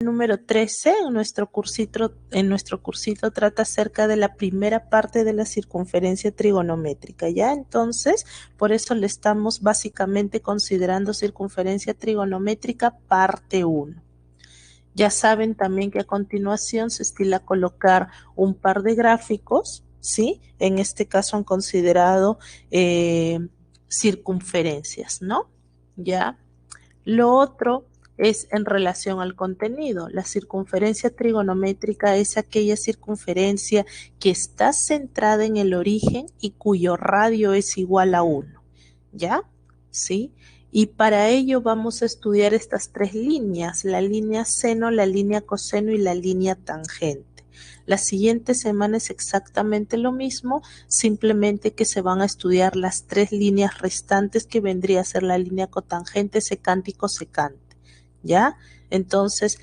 Número 13 en nuestro cursito trata acerca de la primera parte de la circunferencia trigonométrica, ¿ya? Entonces, por eso le estamos básicamente considerando circunferencia trigonométrica parte 1. Ya saben también que a continuación se estila colocar un par de gráficos, ¿sí? En este caso han considerado circunferencias, ¿no? ¿Ya? Lo otro es en relación al contenido. La circunferencia trigonométrica es aquella circunferencia que está centrada en el origen y cuyo radio es igual a 1. ¿Ya? ¿Sí? Y para ello vamos a estudiar estas tres líneas, la línea seno, la línea coseno y la línea tangente. La siguiente semana es exactamente lo mismo, simplemente que se van a estudiar las tres líneas restantes que vendría a ser la línea cotangente, secante y cosecante, ¿ya? Entonces,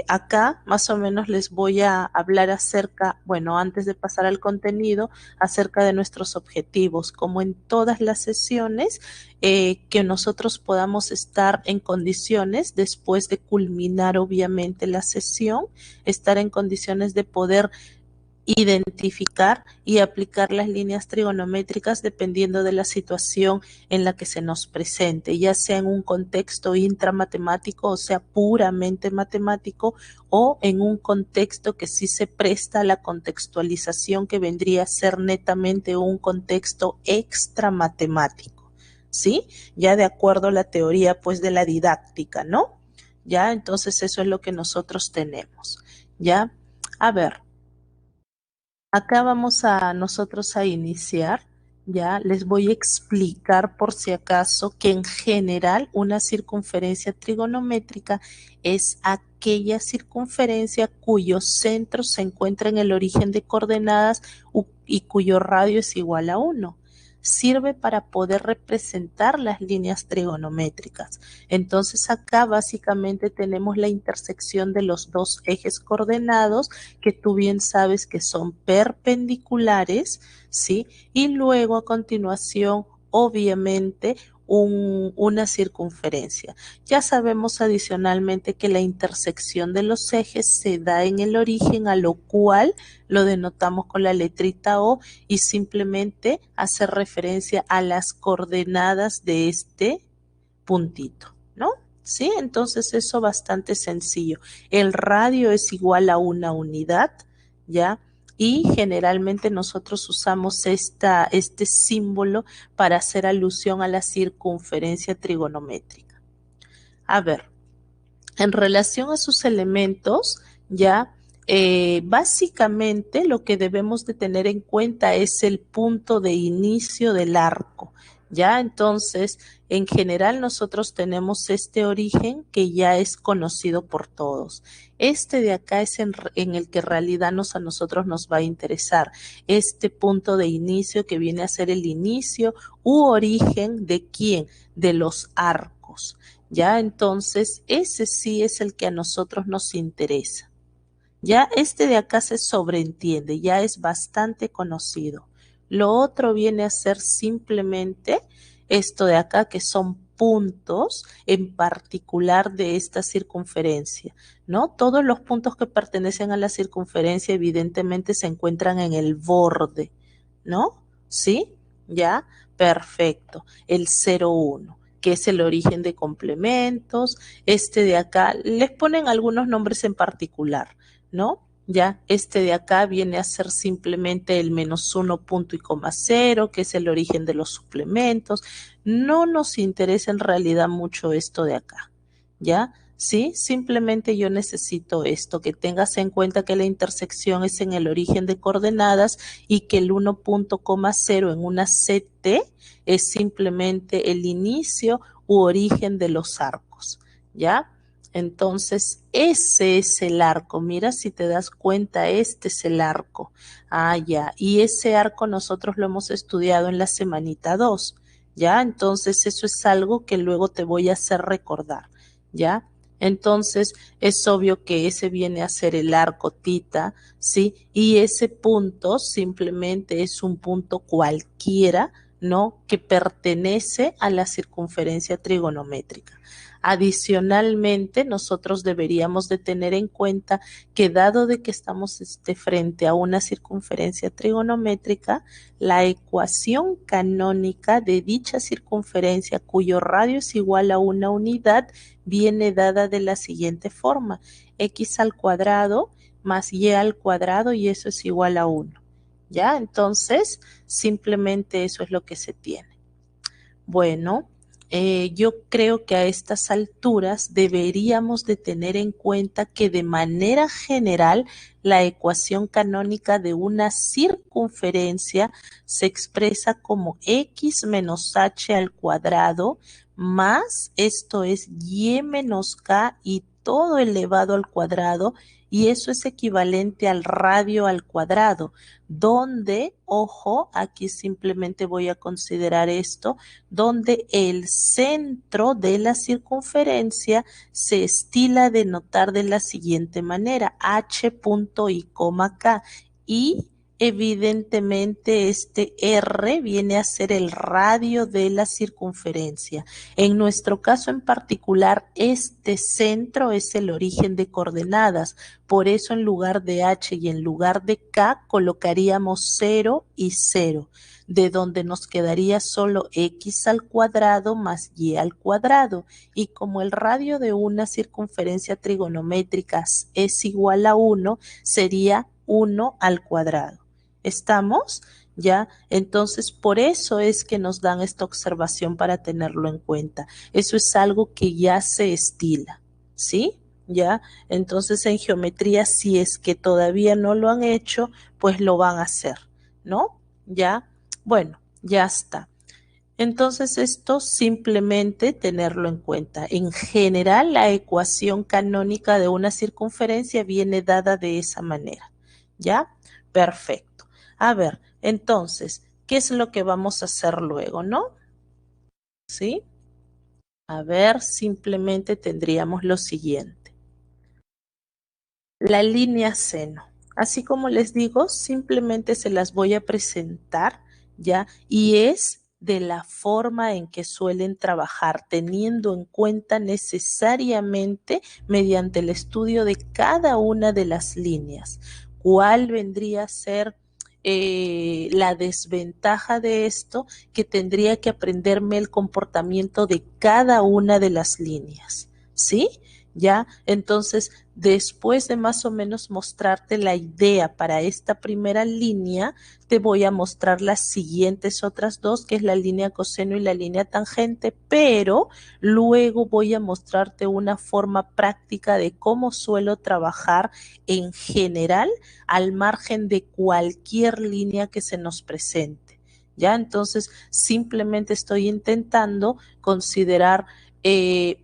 acá más o menos les voy a hablar acerca, bueno, antes de pasar al contenido, acerca de nuestros objetivos, como en todas las sesiones, que nosotros podamos estar en condiciones, después de culminar obviamente la sesión, estar en condiciones de poder identificar y aplicar las líneas trigonométricas dependiendo de la situación en la que se nos presente, ya sea en un contexto intramatemático, o sea, puramente matemático, o en un contexto que sí se presta a la contextualización, que vendría a ser netamente un contexto extramatemático, ¿sí? Ya de acuerdo a la teoría, pues, de la didáctica, ¿no? Ya, entonces eso es lo que nosotros tenemos, ¿ya? A ver. Acá vamos a nosotros a iniciar, ya les voy a explicar por si acaso que en general una circunferencia trigonométrica es aquella circunferencia cuyo centro se encuentra en el origen de coordenadas y cuyo radio es igual a 1. Sirve para poder representar las líneas trigonométricas. Entonces acá básicamente tenemos la intersección de los dos ejes coordenados, que tú bien sabes que son perpendiculares, ¿sí? Y luego a continuación, obviamente, una circunferencia. Ya sabemos adicionalmente que la intersección de los ejes se da en el origen, a lo cual lo denotamos con la letrita O y simplemente hace referencia a las coordenadas de este puntito, ¿no? ¿Sí? Entonces eso bastante sencillo. El radio es igual a una unidad, ¿ya? Y generalmente nosotros usamos este símbolo para hacer alusión a la circunferencia trigonométrica. A ver, en relación a sus elementos, ya básicamente lo que debemos de tener en cuenta es el punto de inicio del arco. Ya, entonces, en general nosotros tenemos este origen que ya es conocido por todos. Este de acá es en el que en realidad a nosotros nos va a interesar. Este punto de inicio que viene a ser el inicio u origen de ¿quién? De los arcos. Ya, entonces, ese sí es el que a nosotros nos interesa. Ya este de acá se sobreentiende, ya es bastante conocido. Lo otro viene a ser simplemente esto de acá, que son puntos en particular de esta circunferencia, ¿no? Todos los puntos que pertenecen a la circunferencia evidentemente se encuentran en el borde, ¿no? ¿Sí? ¿Ya? Perfecto. El 0,1, que es el origen de complementos. Este de acá, les ponen algunos nombres en particular, ¿no? Ya, este de acá viene a ser simplemente el -1 punto y coma 0, que es el origen de los suplementos. No nos interesa en realidad mucho esto de acá, ¿ya? Sí, simplemente yo necesito esto, que tengas en cuenta que la intersección es en el origen de coordenadas y que el 1,0 en una CT es simplemente el inicio u origen de los arcos, ¿ya? Entonces, ese es el arco. Mira, si te das cuenta, este es el arco. Ah, ya. Y ese arco nosotros lo hemos estudiado en la semanita 2, ¿ya? Entonces, eso es algo que luego te voy a hacer recordar, ¿ya? Entonces, es obvio que ese viene a ser el arco tita, ¿sí? Y ese punto simplemente es un punto cualquiera, ¿no? Que pertenece a la circunferencia trigonométrica. Adicionalmente, nosotros deberíamos de tener en cuenta que dado de que estamos frente a una circunferencia trigonométrica, la ecuación canónica de dicha circunferencia, cuyo radio es igual a una unidad, viene dada de la siguiente forma: x al cuadrado más y al cuadrado, y eso es igual a 1. ¿Ya? Entonces, simplemente eso es lo que se tiene. Bueno, yo creo que a estas alturas deberíamos de tener en cuenta que de manera general la ecuación canónica de una circunferencia se expresa como x menos h al cuadrado más, esto es y menos k y todo elevado al cuadrado, y eso es equivalente al radio al cuadrado, donde, ojo, aquí simplemente voy a considerar esto, donde el centro de la circunferencia se estila a denotar de la siguiente manera: h punto y coma k, y evidentemente este r viene a ser el radio de la circunferencia. En nuestro caso en particular, este centro es el origen de coordenadas, por eso en lugar de h y en lugar de k colocaríamos 0 y 0, de donde nos quedaría solo x al cuadrado más y al cuadrado, y como el radio de una circunferencia trigonométrica es igual a 1, sería 1 al cuadrado. ¿Estamos? ¿Ya? Entonces, por eso es que nos dan esta observación para tenerlo en cuenta. Eso es algo que ya se estila, ¿sí? ¿Ya? Entonces, en geometría, si es que todavía no lo han hecho, pues lo van a hacer, ¿no? ¿Ya? Bueno, ya está. Entonces, esto simplemente tenerlo en cuenta. En general, la ecuación canónica de una circunferencia viene dada de esa manera. ¿Ya? Perfecto. A ver, entonces, ¿qué es lo que vamos a hacer luego, no? ¿Sí? A ver, simplemente tendríamos lo siguiente. La línea seno. Así como les digo, simplemente se las voy a presentar, ¿ya? Y es de la forma en que suelen trabajar, teniendo en cuenta necesariamente mediante el estudio de cada una de las líneas. ¿Cuál vendría a ser la desventaja de esto? Que tendría que aprenderme el comportamiento de cada una de las líneas, ¿sí? ¿Ya? Entonces, después de más o menos mostrarte la idea para esta primera línea, te voy a mostrar las siguientes otras dos, que es la línea coseno y la línea tangente, pero luego voy a mostrarte una forma práctica de cómo suelo trabajar en general al margen de cualquier línea que se nos presente. ¿Ya? Entonces, simplemente estoy intentando considerar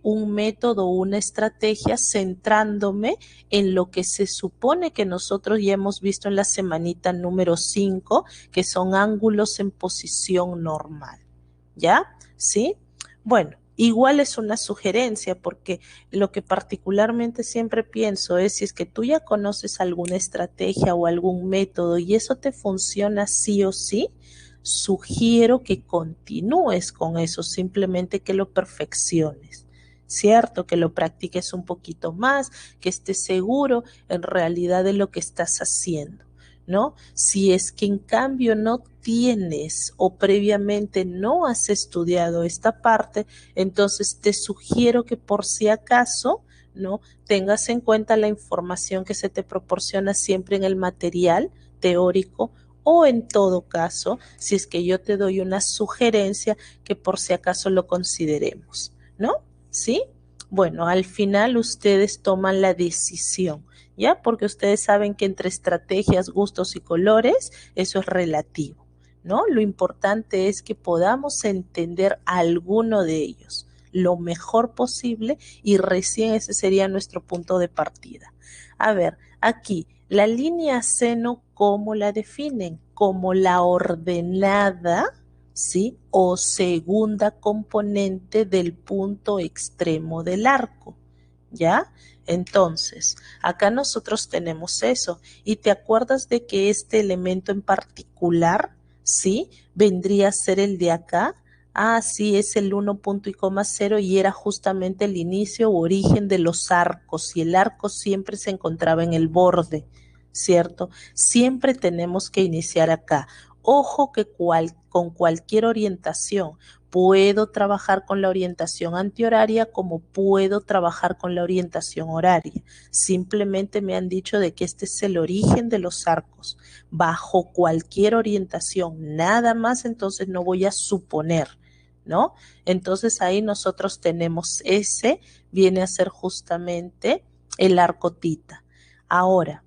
un método, una estrategia, centrándome en lo que se supone que nosotros ya hemos visto en la semanita número 5, que son ángulos en posición normal. ¿Ya? ¿Sí? Bueno, igual es una sugerencia, porque lo que particularmente siempre pienso es, si es que tú ya conoces alguna estrategia o algún método y eso te funciona sí o sí, sugiero que continúes con eso, simplemente que lo perfecciones, ¿cierto? Que lo practiques un poquito más, que estés seguro en realidad de lo que estás haciendo, ¿no? Si es que en cambio no tienes o previamente no has estudiado esta parte, entonces te sugiero que por si acaso, ¿no?, tengas en cuenta la información que se te proporciona siempre en el material teórico, o en todo caso, si es que yo te doy una sugerencia, que por si acaso lo consideremos, ¿no? ¿Sí? Bueno, al final ustedes toman la decisión, ¿ya? Porque ustedes saben que entre estrategias, gustos y colores, eso es relativo, ¿no? Lo importante es que podamos entender alguno de ellos lo mejor posible, y recién ese sería nuestro punto de partida. A ver, aquí, la línea seno, ¿cómo la definen? Como la ordenada, ¿sí?, o segunda componente del punto extremo del arco, ¿ya? Entonces, acá nosotros tenemos eso, y te acuerdas de que este elemento en particular, ¿sí?, vendría a ser el de acá. Ah, sí, es el 1 punto y coma 0 y era justamente el inicio o origen de los arcos y el arco siempre se encontraba en el borde, ¿cierto? Siempre tenemos que iniciar acá. Ojo que con cualquier orientación puedo trabajar con la orientación antihoraria como puedo trabajar con la orientación horaria. Simplemente me han dicho de que este es el origen de los arcos. Bajo cualquier orientación, nada más, entonces no voy a suponer, ¿no? Entonces ahí nosotros tenemos ese, viene a ser justamente el arco tita. Ahora,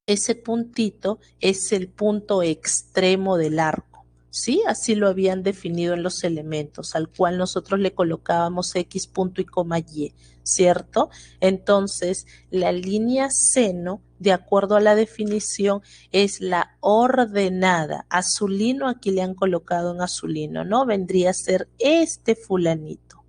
ese puntito es el punto extremo del arco, ¿sí? Así lo habían definido en los elementos, al cual nosotros le colocábamos X punto y coma Y, ¿cierto? Entonces, la línea seno, de acuerdo a la definición, es la ordenada. Azulino, aquí le han colocado en azulino, ¿no? Vendría a ser este fulanito,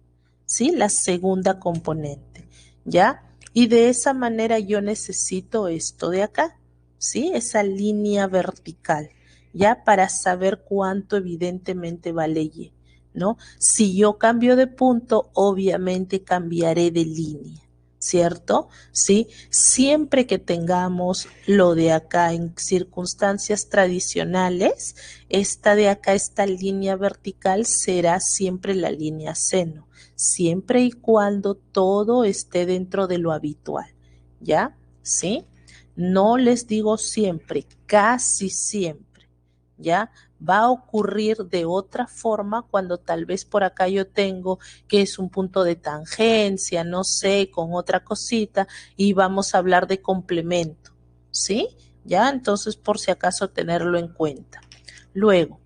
¿sí? La segunda componente, ¿ya? Y de esa manera yo necesito esto de acá, ¿sí? Esa línea vertical, ya para saber cuánto evidentemente vale Y, ¿no? Si yo cambio de punto, obviamente cambiaré de línea, ¿cierto? ¿Sí? Siempre que tengamos lo de acá en circunstancias tradicionales, esta de acá, esta línea vertical será siempre la línea seno, siempre y cuando todo esté dentro de lo habitual, ¿ya? ¿Sí? No les digo siempre, casi siempre, ¿ya? Va a ocurrir de otra forma cuando tal vez por acá yo tengo que es un punto de tangencia, no sé, con otra cosita y vamos a hablar de complemento, ¿sí? ¿Ya? Entonces, por si acaso tenerlo en cuenta. Luego,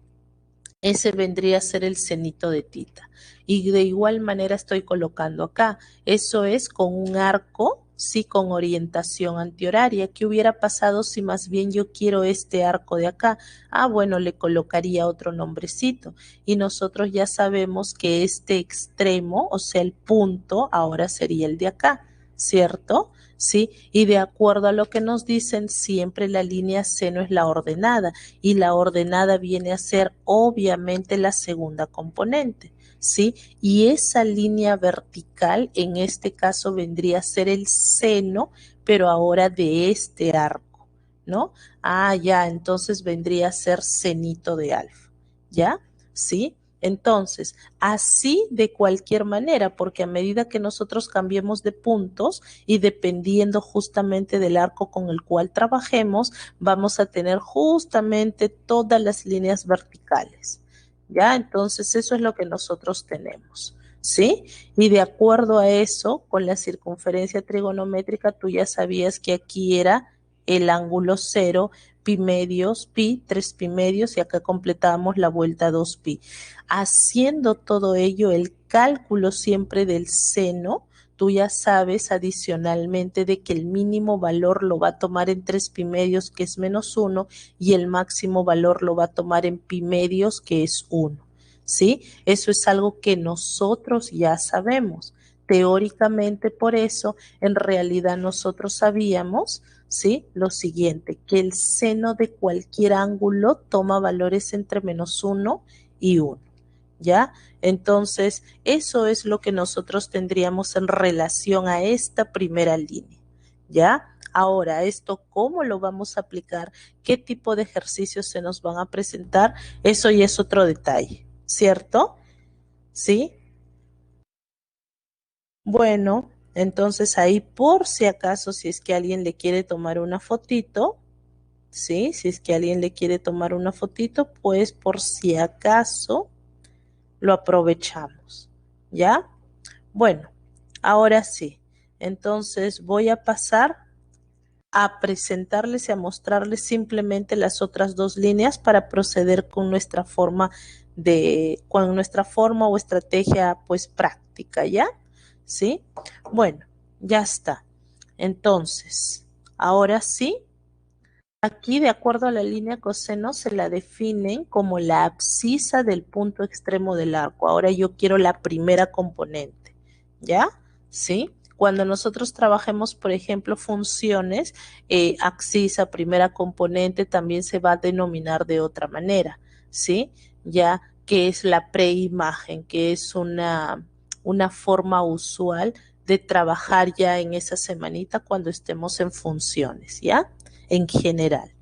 ese vendría a ser el cenito de tita. Y de igual manera estoy colocando acá. Eso es con un arco, sí, con orientación antihoraria. ¿Qué hubiera pasado si más bien yo quiero este arco de acá? Ah, bueno, le colocaría otro nombrecito. Y nosotros ya sabemos que este extremo, o sea, el punto, ahora sería el de acá, ¿cierto? ¿Sí? Y de acuerdo a lo que nos dicen, siempre la línea seno es la ordenada y la ordenada viene a ser obviamente la segunda componente, ¿sí? Y esa línea vertical en este caso vendría a ser el seno, pero ahora de este arco, ¿no? Ah, ya, entonces vendría a ser senito de alfa, ¿ya? ¿Sí? Entonces, así de cualquier manera, porque a medida que nosotros cambiemos de puntos y dependiendo justamente del arco con el cual trabajemos, vamos a tener justamente todas las líneas verticales. ¿Ya? Entonces, eso es lo que nosotros tenemos. ¿Sí? Y de acuerdo a eso, con la circunferencia trigonométrica, tú ya sabías que aquí era el ángulo cero, pi medios, pi, 3 pi medios, y acá completábamos la vuelta 2 pi. Haciendo todo ello, el cálculo siempre del seno, tú ya sabes adicionalmente de que el mínimo valor lo va a tomar en 3 pi medios, que es -1, y el máximo valor lo va a tomar en pi medios, que es 1. ¿Sí? Eso es algo que nosotros ya sabemos. Teóricamente, por eso, en realidad nosotros sabíamos, ¿sí? Lo siguiente, que el seno de cualquier ángulo toma valores entre -1 y 1. ¿Ya? Entonces, eso es lo que nosotros tendríamos en relación a esta primera línea, ¿ya? Ahora, esto, ¿cómo lo vamos a aplicar? ¿Qué tipo de ejercicios se nos van a presentar? Eso ya es otro detalle, ¿cierto? ¿Sí? Bueno, entonces ahí por si acaso, si es que alguien le quiere tomar una fotito, ¿sí? Si es que alguien le quiere tomar una fotito, pues por si acaso lo aprovechamos, ¿ya? Bueno, ahora sí. Entonces voy a pasar a presentarles y a mostrarles simplemente las otras dos líneas para proceder con nuestra forma o estrategia pues práctica, ¿ya? ¿Sí? Bueno, ya está. Entonces, ahora sí, aquí de acuerdo a la línea coseno se la definen como la abscisa del punto extremo del arco. Ahora yo quiero la primera componente, ¿ya? ¿Sí? Cuando nosotros trabajemos, por ejemplo, funciones, abscisa, primera componente, también se va a denominar de otra manera, ¿sí? Ya que es la preimagen, que es una forma usual de trabajar ya en esa semanita cuando estemos en funciones, ¿ya? En general.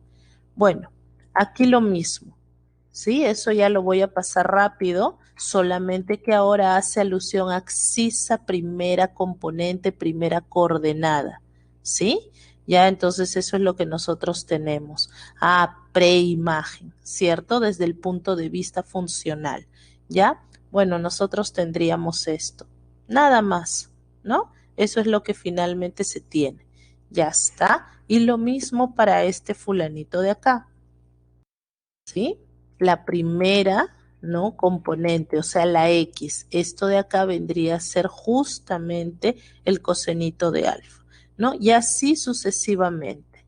Bueno, aquí lo mismo, ¿sí? Eso ya lo voy a pasar rápido, solamente que ahora hace alusión a axisa, primera componente, primera coordenada, ¿sí? Ya entonces eso es lo que nosotros tenemos. Preimagen, ¿cierto? Desde el punto de vista funcional, ¿ya? Bueno, nosotros tendríamos esto, nada más, ¿no? Eso es lo que finalmente se tiene. Ya está. Y lo mismo para este fulanito de acá. ¿Sí? La primera, ¿no? Componente, o sea, la X. Esto de acá vendría a ser justamente el cosenito de alfa, ¿no? Y así sucesivamente,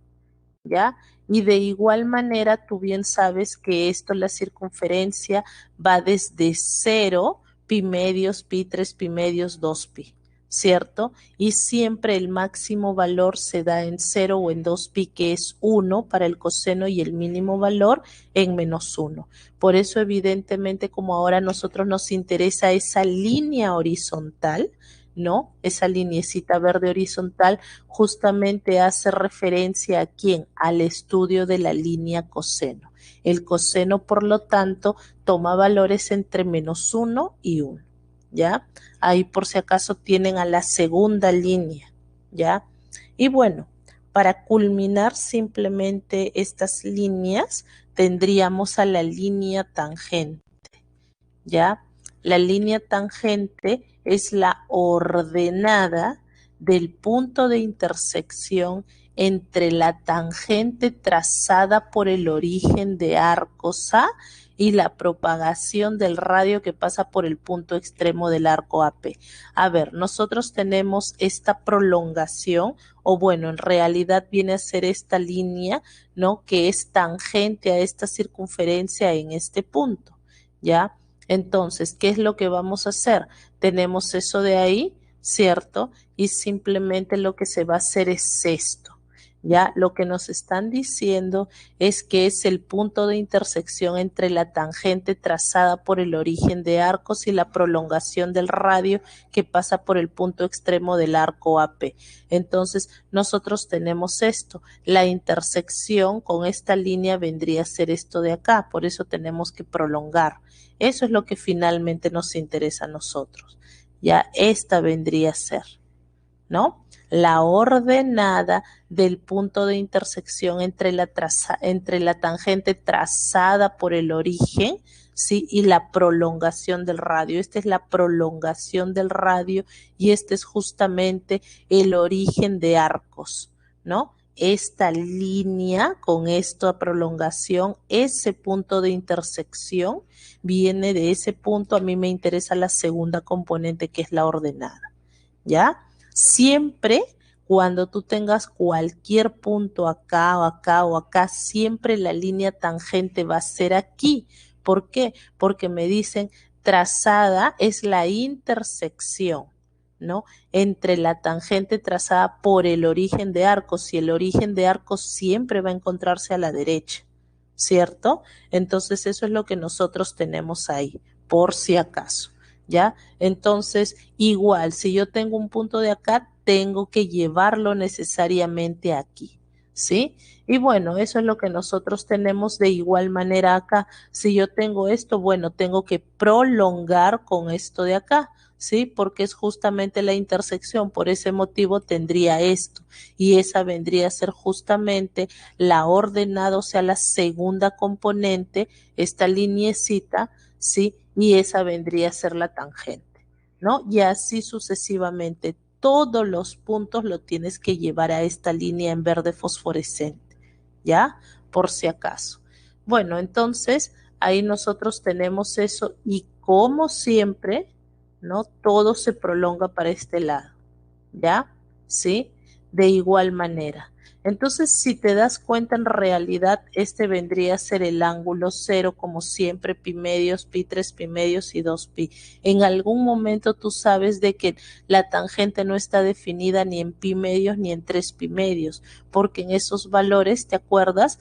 ¿ya? Y de igual manera, tú bien sabes que esto, la circunferencia, va desde 0, pi medios, pi 3 pi medios, 2 pi, ¿cierto? Y siempre el máximo valor se da en 0 o en 2 pi, que es 1 para el coseno, y el mínimo valor en menos 1. Por eso, evidentemente, como ahora a nosotros nos interesa esa línea horizontal, ¿no? Esa liniecita verde horizontal justamente hace referencia a quién, al estudio de la línea coseno. El coseno, por lo tanto, toma valores entre menos 1 y 1, ¿ya? Ahí por si acaso tienen a la segunda línea, ¿ya? Y bueno, para culminar simplemente estas líneas, tendríamos a la línea tangente, ¿ya? La línea tangente es la ordenada del punto de intersección entre la tangente trazada por el origen de arcos A y la propagación del radio que pasa por el punto extremo del arco AP. A ver, nosotros tenemos esta prolongación, o bueno, en realidad viene a ser esta línea, ¿no? Que es tangente a esta circunferencia en este punto, ¿ya? Entonces, ¿qué es lo que vamos a hacer? Tenemos eso de ahí, ¿cierto? Y simplemente lo que se va a hacer es esto. Ya lo que nos están diciendo es que es el punto de intersección entre la tangente trazada por el origen de arcos y la prolongación del radio que pasa por el punto extremo del arco AP. Entonces, nosotros tenemos esto. La intersección con esta línea vendría a ser esto de acá, por eso tenemos que prolongar. Eso es lo que finalmente nos interesa a nosotros. Ya esta vendría a ser, ¿no? La ordenada del punto de intersección entre la tangente trazada por el origen, ¿sí? Y la prolongación del radio. Esta es la prolongación del radio y este es justamente el origen de arcos, ¿no? Esta línea con esta prolongación, ese punto de intersección viene de ese punto. A mí me interesa la segunda componente, que es la ordenada, ¿ya? Siempre cuando tú tengas cualquier punto acá o acá o acá, siempre la línea tangente va a ser aquí. ¿Por qué? Porque me dicen trazada es la intersección, ¿no? Entre la tangente trazada por el origen de arcos, y el origen de arcos siempre va a encontrarse a la derecha, ¿cierto? Entonces eso es lo que nosotros tenemos ahí, por si acaso, ¿ya? Entonces, igual, si yo tengo un punto de acá, tengo que llevarlo necesariamente aquí, ¿sí? Y bueno, eso es lo que nosotros tenemos de igual manera acá. Si yo tengo esto, bueno, tengo que prolongar con esto de acá, ¿sí? Porque es justamente la intersección, por ese motivo tendría esto, y esa vendría a ser justamente la ordenada, o sea, la segunda componente, esta lineecita, ¿sí? Y esa vendría a ser la tangente, ¿no? Y así sucesivamente. Todos los puntos lo tienes que llevar a esta línea en verde fosforescente, ¿ya? Por si acaso. Bueno, entonces ahí nosotros tenemos eso, y como siempre, ¿no? Todo se prolonga para este lado, ¿ya? ¿Sí? De igual manera. Entonces, si te das cuenta, en realidad este vendría a ser el ángulo cero, como siempre, pi medios, pi 3 pi medios y 2 pi. En algún momento tú sabes de que la tangente no está definida ni en pi medios ni en 3 pi medios, porque en esos valores, ¿te acuerdas?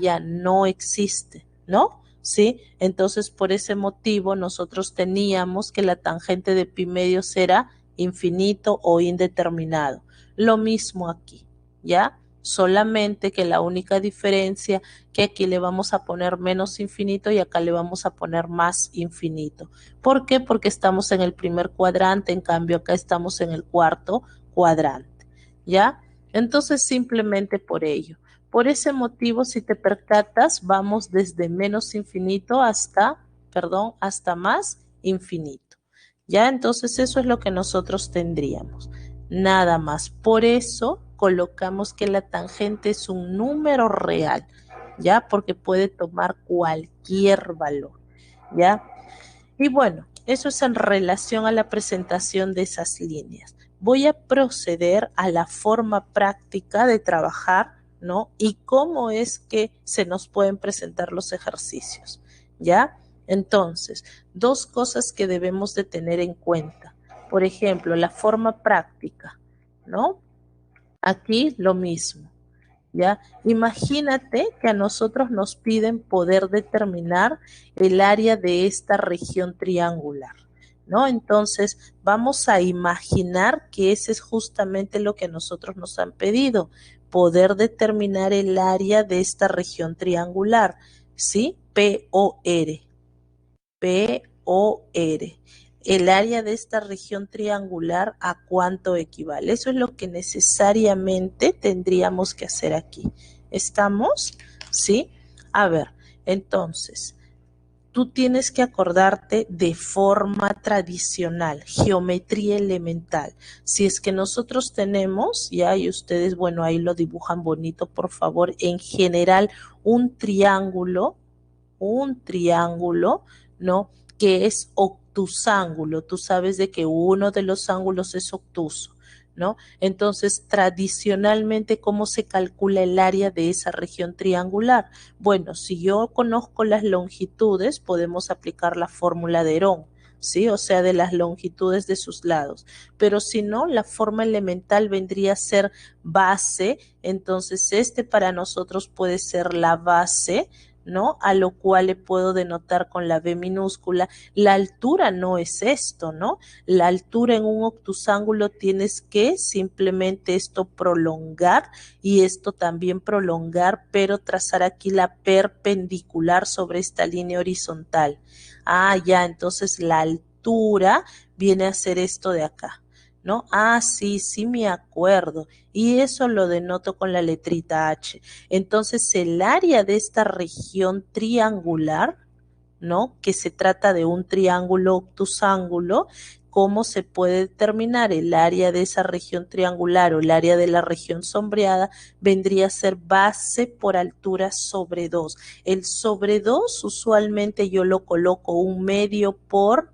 Ya no existe, ¿no? ¿sí? Entonces, por ese motivo, nosotros teníamos que la tangente de pi medios era infinito o indeterminado. Lo mismo aquí, ¿ya? Solamente que la única diferencia que aquí le vamos a poner menos infinito y acá le vamos a poner más infinito. ¿Por qué? Porque estamos en el primer cuadrante, en cambio acá estamos en el cuarto cuadrante, ¿ya? Entonces simplemente por ello. Por ese motivo, si te percatas, vamos desde menos infinito hasta, perdón, hasta más infinito. ¿Ya? Entonces eso es lo que nosotros tendríamos. Nada más. Por eso colocamos que la tangente es un número real, ¿ya? Porque puede tomar cualquier valor, ¿ya? Y bueno, eso es en relación a la presentación de esas líneas. Voy a proceder a la forma práctica de trabajar, ¿no? Y cómo es que se nos pueden presentar los ejercicios, ¿ya? Entonces, dos cosas que debemos de tener en cuenta. Por ejemplo, la forma práctica, ¿no? Aquí lo mismo. ¿Ya? Imagínate que a nosotros nos piden poder determinar el área de esta región triangular, ¿no? Entonces, vamos a imaginar que ese es justamente lo que a nosotros nos han pedido, poder determinar el área de esta región triangular, ¿sí? POR. POR. El área de esta región triangular, ¿a cuánto equivale? Eso es lo que necesariamente tendríamos que hacer aquí. ¿Estamos? ¿Sí? A ver, entonces, tú tienes que acordarte de forma tradicional, geometría elemental. Si es que nosotros tenemos, ya, y ustedes, bueno, ahí lo dibujan bonito, por favor, en general, un triángulo, ¿no? Que es obtusángulo. Tú sabes de que uno de los ángulos es obtuso, ¿no? Entonces, tradicionalmente, ¿cómo se calcula el área de esa región triangular? Bueno, si yo conozco las longitudes, podemos aplicar la fórmula de Herón, ¿sí? O sea, de las longitudes de sus lados. Pero si no, la forma elemental vendría a ser base, entonces este para nosotros puede ser la base, ¿no? A lo cual le puedo denotar con la B minúscula. La altura no es esto, ¿no? La altura en un obtusángulo tienes que simplemente esto prolongar y esto también prolongar, pero trazar aquí la perpendicular sobre esta línea horizontal. Ah, ya, entonces la altura viene a ser esto de acá, ¿no? Ah, sí, sí me acuerdo. Y eso lo denoto con la letrita H. Entonces, el área de esta región triangular, ¿no? Que se trata de un triángulo obtusángulo, ¿cómo se puede determinar el área de esa región triangular o el área de la región sombreada? Vendría a ser base por altura sobre 2. El sobre 2 usualmente yo lo coloco un medio por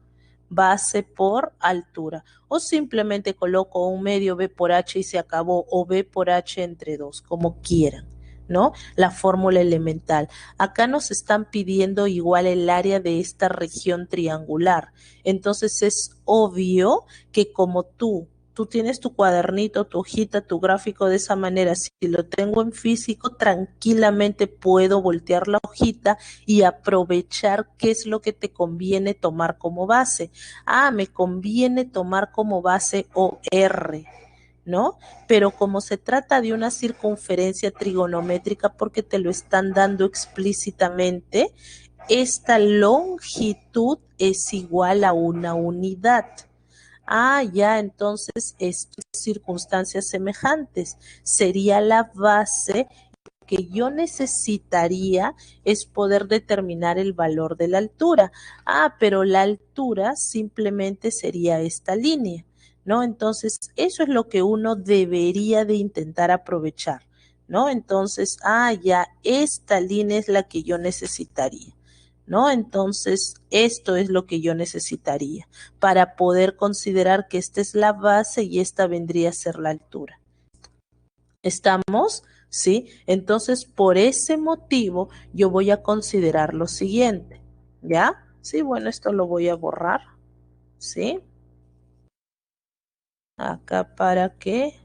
base por altura, o simplemente coloco un medio B por H y se acabó, o B por H entre 2, como quieran, ¿no? La fórmula elemental. Acá nos están pidiendo igual el área de esta región triangular. Entonces es obvio que como tú tienes tu cuadernito, tu hojita, tu gráfico de esa manera, si lo tengo en físico, tranquilamente puedo voltear la hojita y aprovechar qué es lo que te conviene tomar como base. Ah, me conviene tomar como base OR, ¿no? Pero como se trata de una circunferencia trigonométrica, porque te lo están dando explícitamente, esta longitud es igual a una unidad. Ah, ya, entonces, circunstancias semejantes. Sería la base que yo necesitaría es poder determinar el valor de la altura. Ah, pero la altura simplemente sería esta línea, ¿no? Entonces, eso es lo que uno debería de intentar aprovechar, ¿no? Entonces, ah, ya, esta línea es la que yo necesitaría, ¿no? Entonces, esto es lo que yo necesitaría para poder considerar que esta es la base y esta vendría a ser la altura. ¿Estamos? ¿Sí? Entonces, por ese motivo, yo voy a considerar lo siguiente. ¿Ya? Sí, bueno, esto lo voy a borrar. ¿Sí? Acá para que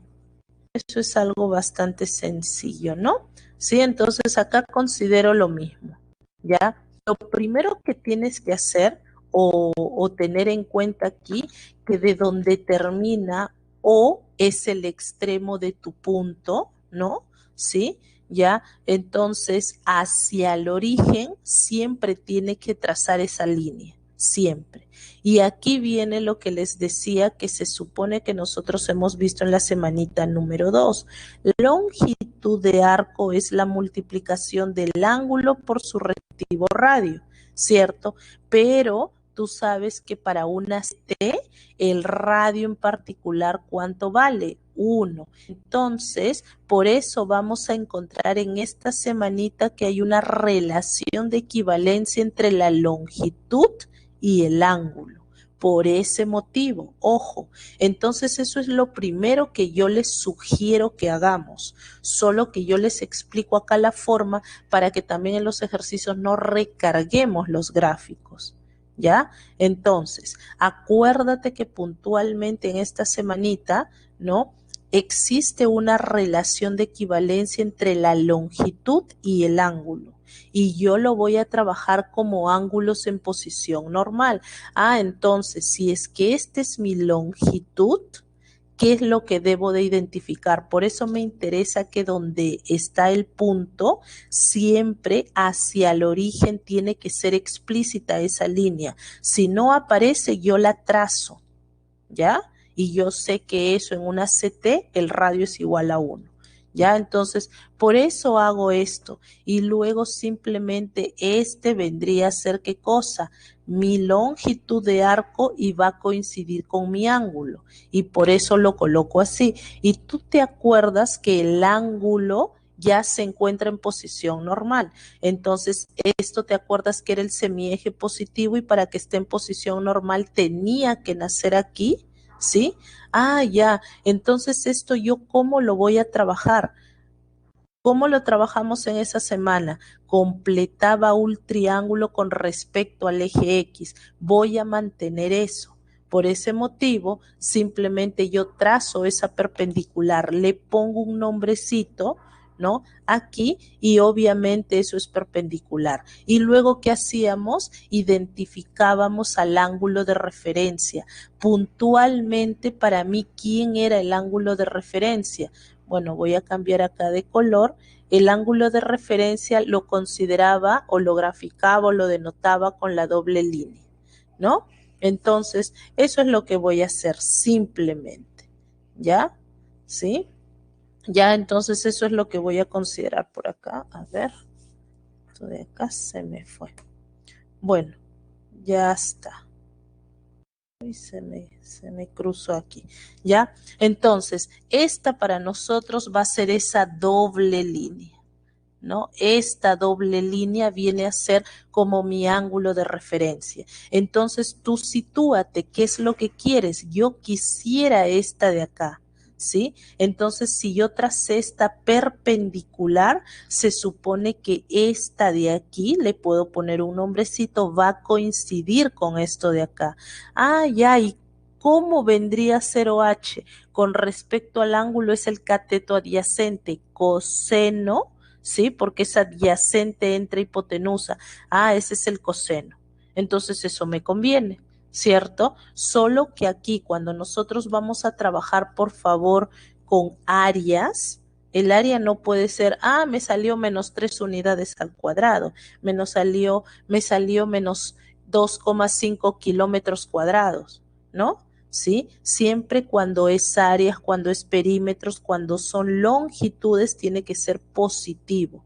eso es algo bastante sencillo, ¿no? Sí, entonces acá considero lo mismo. ¿Ya? lo primero que tienes que hacer o tener en cuenta aquí, que de donde termina O es el extremo de tu punto, ¿no? ¿Sí? ¿Ya? Entonces, hacia el origen siempre tiene que trazar esa línea, siempre. Y aquí viene lo que les decía que se supone que nosotros hemos visto en la semanita número 2. Longitud de arco es la multiplicación del ángulo por su respectivo radio, ¿cierto? Pero tú sabes que para una T, el radio en particular, ¿cuánto vale? 1. Entonces, por eso vamos a encontrar en esta semanita que hay una relación de equivalencia entre la longitud y el ángulo. Por ese motivo, ojo, entonces eso es lo primero que yo les sugiero que hagamos, solo que yo les explico acá la forma para que también en los ejercicios no recarguemos los gráficos. ¿Ya? Entonces, acuérdate que puntualmente en esta semanita, ¿no? Existe una relación de equivalencia entre la longitud y el ángulo. Y yo lo voy a trabajar como ángulos en posición normal. Entonces, si es que esta es mi longitud, ¿qué es lo que debo de identificar? Por eso me interesa que donde está el punto, siempre hacia el origen tiene que ser explícita esa línea. Si no aparece, yo la trazo, ¿ya? Y yo sé que eso en una CT, el radio es igual a 1. ¿Ya? Entonces, por eso hago esto. Y luego simplemente vendría a ser ¿qué cosa? Mi longitud de arco y va a coincidir con mi ángulo. Y por eso lo coloco así. Y tú te acuerdas que el ángulo ya se encuentra en posición normal. Entonces, esto te acuerdas que era el semieje positivo y para que esté en posición normal tenía que nacer aquí. ¿Sí? Ya. Entonces esto yo cómo lo voy a trabajar. ¿Cómo lo trabajamos en esa semana? Completaba un triángulo con respecto al eje X. Voy a mantener eso. Por ese motivo, simplemente yo trazo esa perpendicular, le pongo un nombrecito, ¿no? Aquí, y obviamente eso es perpendicular. Y luego, ¿qué hacíamos? Identificábamos al ángulo de referencia. Puntualmente, para mí, ¿quién era el ángulo de referencia? Bueno, voy a cambiar acá de color. El ángulo de referencia lo consideraba o lo graficaba o lo denotaba con la doble línea, ¿no? Entonces, eso es lo que voy a hacer simplemente, ¿ya? ¿Sí? Ya, entonces eso es lo que voy a considerar por acá. A ver, esto de acá se me fue. Bueno, ya está. Y se me cruzó aquí, ¿ya? Entonces, esta para nosotros va a ser esa doble línea, ¿no? Esta doble línea viene a ser como mi ángulo de referencia. Entonces, tú sitúate, ¿qué es lo que quieres? Yo quisiera esta de acá, ¿sí? Entonces, si yo tracé esta perpendicular, se supone que esta de aquí, le puedo poner un nombrecito, va a coincidir con esto de acá. Ya, ¿y cómo vendría a ser OH? Con respecto al ángulo es el cateto adyacente, coseno, ¿sí? Porque es adyacente entre hipotenusa. Ese es el coseno. Entonces eso me conviene, ¿cierto? Solo que aquí cuando nosotros vamos a trabajar, por favor, con áreas, el área no puede ser, me salió menos 3 unidades al cuadrado, me salió menos 2,5 kilómetros cuadrados, ¿no? ¿Sí? Siempre cuando es áreas, cuando es perímetros, cuando son longitudes, tiene que ser positivo,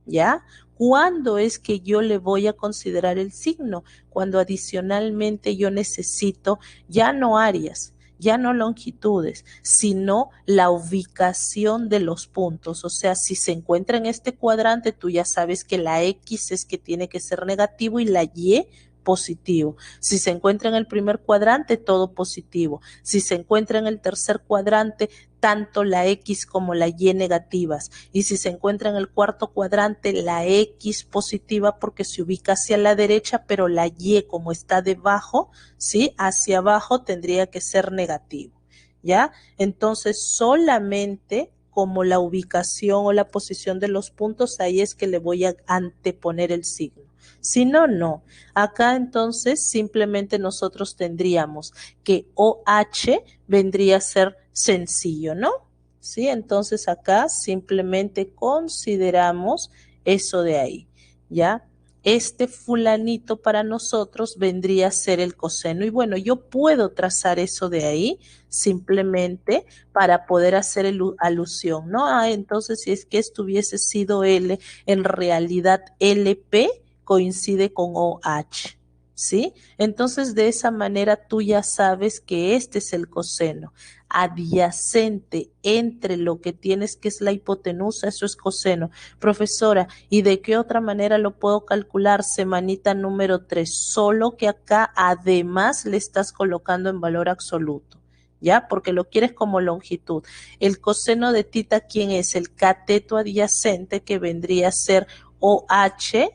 ¿ya? ¿Cuándo es que yo le voy a considerar el signo? Cuando adicionalmente yo necesito ya no áreas, ya no longitudes, sino la ubicación de los puntos. O sea, si se encuentra en este cuadrante, tú ya sabes que la X es que tiene que ser negativo y la Y positivo. Si se encuentra en el primer cuadrante, todo positivo. Si se encuentra en el tercer cuadrante, tanto la X como la Y negativas. Y si se encuentra en el cuarto cuadrante, la X positiva porque se ubica hacia la derecha, pero la Y como está debajo, ¿sí? Hacia abajo tendría que ser negativo, ¿ya? Entonces solamente como la ubicación o la posición de los puntos, ahí es que le voy a anteponer el signo. Si no, no. Acá entonces simplemente nosotros tendríamos que OH vendría a ser sencillo, ¿no? ¿Sí? Entonces acá simplemente consideramos eso de ahí, ¿ya? Este fulanito para nosotros vendría a ser el coseno. Y bueno, yo puedo trazar eso de ahí simplemente para poder hacer alusión, ¿no? Ah, entonces si es que esto hubiese sido L, en realidad LP coincide con OH, ¿sí? Entonces de esa manera tú ya sabes que este es el coseno adyacente entre lo que tienes que es la hipotenusa, eso es coseno. Profesora, ¿y de qué otra manera lo puedo calcular? Semanita número 3, solo que acá además le estás colocando en valor absoluto, ¿ya? Porque lo quieres como longitud. El coseno de tita, ¿quién es? El cateto adyacente que vendría a ser OH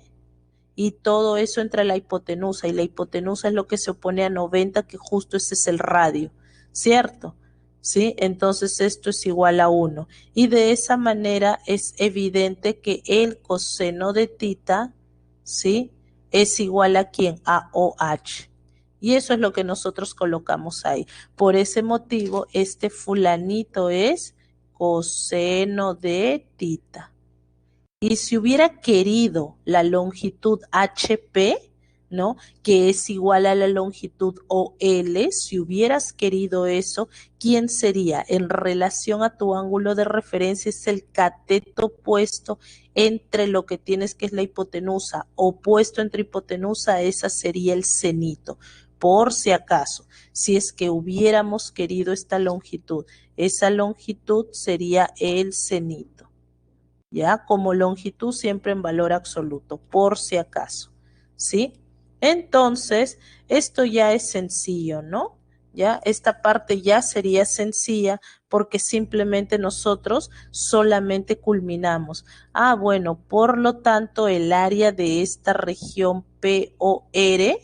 y todo eso entre la hipotenusa y la hipotenusa es lo que se opone a 90, que justo ese es el radio, ¿cierto? ¿Sí? Entonces esto es igual a 1 y de esa manera es evidente que el coseno de tita, ¿sí? Es igual a ¿quién? A OH. Y eso es lo que nosotros colocamos ahí. Por ese motivo, este fulanito es coseno de tita. Y si hubiera querido la longitud HP, ¿no? Que es igual a la longitud OL, si hubieras querido eso, ¿quién sería? En relación a tu ángulo de referencia es el cateto puesto entre lo que tienes que es la hipotenusa, opuesto entre hipotenusa, esa sería el cenito. Por si acaso, si es que hubiéramos querido esta longitud, esa longitud sería el cenito. ¿Ya? Como longitud siempre en valor absoluto, por si acaso, ¿sí? Entonces, esto ya es sencillo, ¿no? Ya, esta parte ya sería sencilla porque simplemente nosotros solamente culminamos. Ah, bueno, por lo tanto, el área de esta región POR,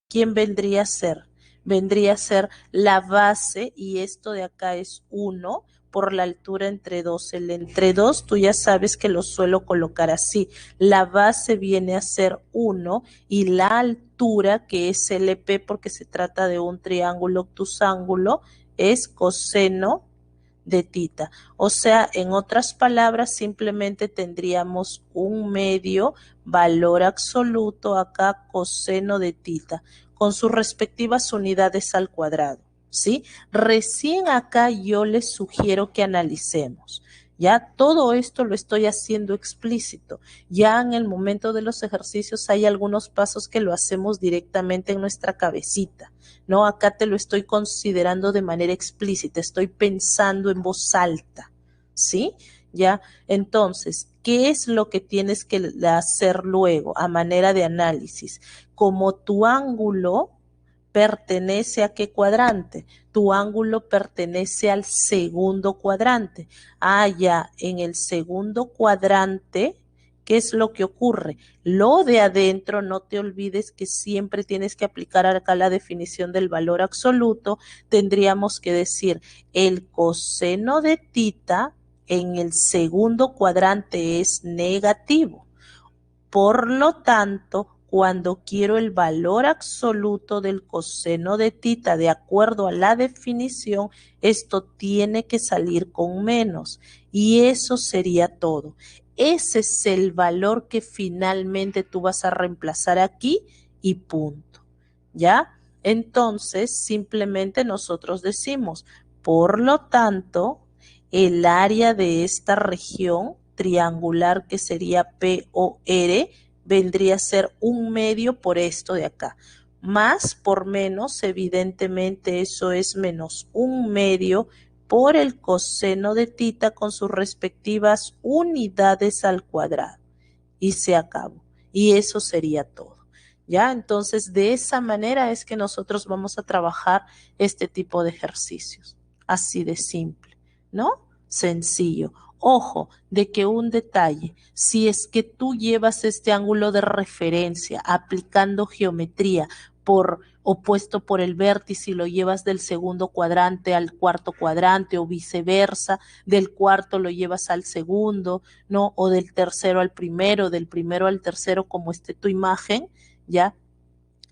¿quién vendría a ser? Vendría a ser la base y esto de acá es 1 por la altura entre 2. El entre 2 tú ya sabes que lo suelo colocar así. La base viene a ser 1 y la altura que es LP porque se trata de un triángulo obtusángulo es coseno de tita. O sea, en otras palabras, simplemente tendríamos un medio valor absoluto acá coseno de tita con sus respectivas unidades al cuadrado, ¿sí? Recién acá yo les sugiero que analicemos. Ya todo esto lo estoy haciendo explícito. Ya en el momento de los ejercicios hay algunos pasos que lo hacemos directamente en nuestra cabecita. No, acá te lo estoy considerando de manera explícita, estoy pensando en voz alta, ¿sí? Ya, entonces, ¿qué es lo que tienes que hacer luego a manera de análisis? Como tu ángulo pertenece a qué cuadrante? Tu ángulo pertenece al segundo cuadrante. Ah, ya, en el segundo cuadrante, ¿qué es lo que ocurre? Lo de adentro, no te olvides que siempre tienes que aplicar acá la definición del valor absoluto. Tendríamos que decir el coseno de tita en el segundo cuadrante es negativo. Por lo tanto, cuando quiero el valor absoluto del coseno de tita de acuerdo a la definición, esto tiene que salir con menos. Y eso sería todo. Ese es el valor que finalmente tú vas a reemplazar aquí y punto. ¿Ya? Entonces, simplemente nosotros decimos, por lo tanto, el área de esta región triangular que sería POR vendría a ser un medio por esto de acá. Más por menos, evidentemente eso es menos un medio por el coseno de tita con sus respectivas unidades al cuadrado. Y se acabó. Y eso sería todo. ¿Ya? Entonces, de esa manera es que nosotros vamos a trabajar este tipo de ejercicios. Así de simple, ¿no? Sencillo. Ojo, de que un detalle, si es que tú llevas este ángulo de referencia aplicando geometría opuesto por el vértice y lo llevas del segundo cuadrante al cuarto cuadrante o viceversa, del cuarto lo llevas al segundo, ¿no? O del tercero al primero, del primero al tercero, como esté tu imagen, ¿ya?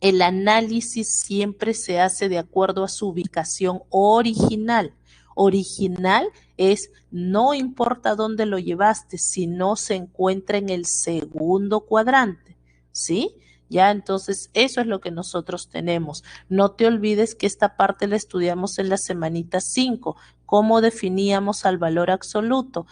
El análisis siempre se hace de acuerdo a su ubicación original. Original es no importa dónde lo llevaste, si no se encuentra en el segundo cuadrante, ¿sí? Ya, entonces eso es lo que nosotros tenemos. No te olvides que esta parte la estudiamos en la semanita 5. ¿Cómo definíamos al valor absoluto?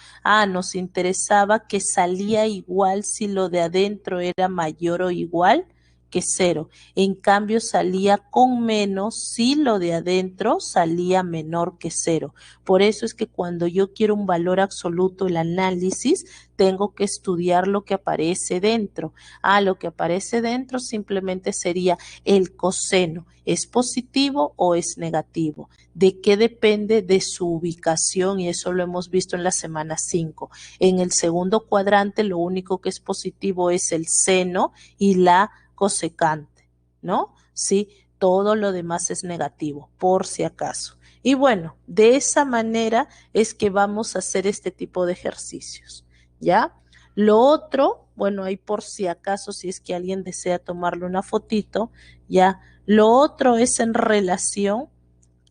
Nos interesaba que salía igual si lo de adentro era mayor o igual que 0. En cambio, salía con menos si lo de adentro salía menor que 0. Por eso es que cuando yo quiero un valor absoluto, el análisis, tengo que estudiar lo que aparece dentro. Lo que aparece dentro simplemente sería el coseno. ¿Es positivo o es negativo? ¿De qué depende? De su ubicación, y eso lo hemos visto en la semana 5. En el segundo cuadrante, lo único que es positivo es el seno y la cosecante, ¿no? Sí, todo lo demás es negativo, por si acaso. Y bueno, de esa manera es que vamos a hacer este tipo de ejercicios, ¿ya? Lo otro, bueno, ahí por si acaso, si es que alguien desea tomarle una fotito, ¿ya? Lo otro es en relación,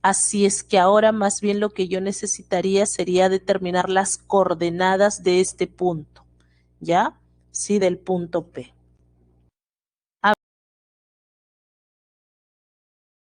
así es que ahora más bien lo que yo necesitaría sería determinar las coordenadas de este punto, ¿ya? Sí, del punto P.